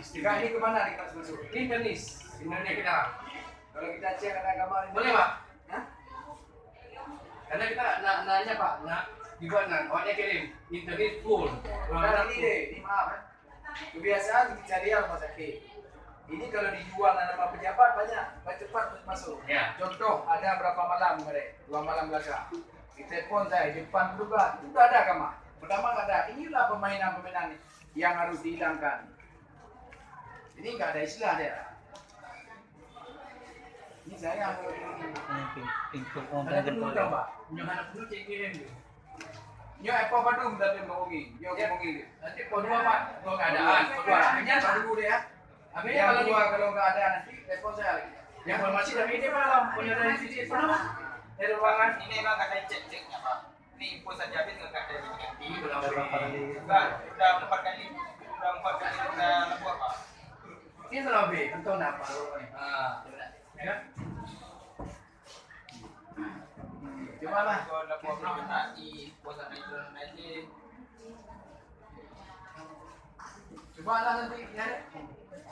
Sistem Kak, ini kemana nih Kak masuk? ini tenis. Sebenarnya kita. Kalau kita cek ada gambar ini. Boleh Pak? Hah? Karena kita nanya Pak, dibuat awaknya kirim internet full. Nah, ini deh, ini maaf ya. Kebiasaan kita lihat rumah sakit. Ini kalau dijual nama pejabat banyak, cepat masuk. Ya. Contoh, ada berapa malam mereka? 2 malam belakang. Di telepon saya, Jepang juga, sudah ada kamar. Pertama nggak ada. Inilah permainan-permainan yang harus dihilangkan. Ini nggak ada istilah dia. Ini saya Pingkul ada penuh tak Pak? Yang anak dulu cek kirim tu. Nyo apa padum tapi mengungi. Nyo mengungi. Nanti kedua Pak, kalau keadaan, kedua. Hanya Pak dulu deh ya. Akhirnya Yang kalau kedua kalau nggak ada nanti telepon saya lagi. informasi dari ini malam punya dari sisi mana? Dari ruangan. Ini memang ada cek-ceknya Pak. Ini info saja habis nggak ada ganti. Berapa Sudah 4 kali kita lakukan Pak. Ini selalu B, entah apa. Ya. Coba lah. Kalau lakukan berapa di puasa itu nanti. Coba lah nanti ya.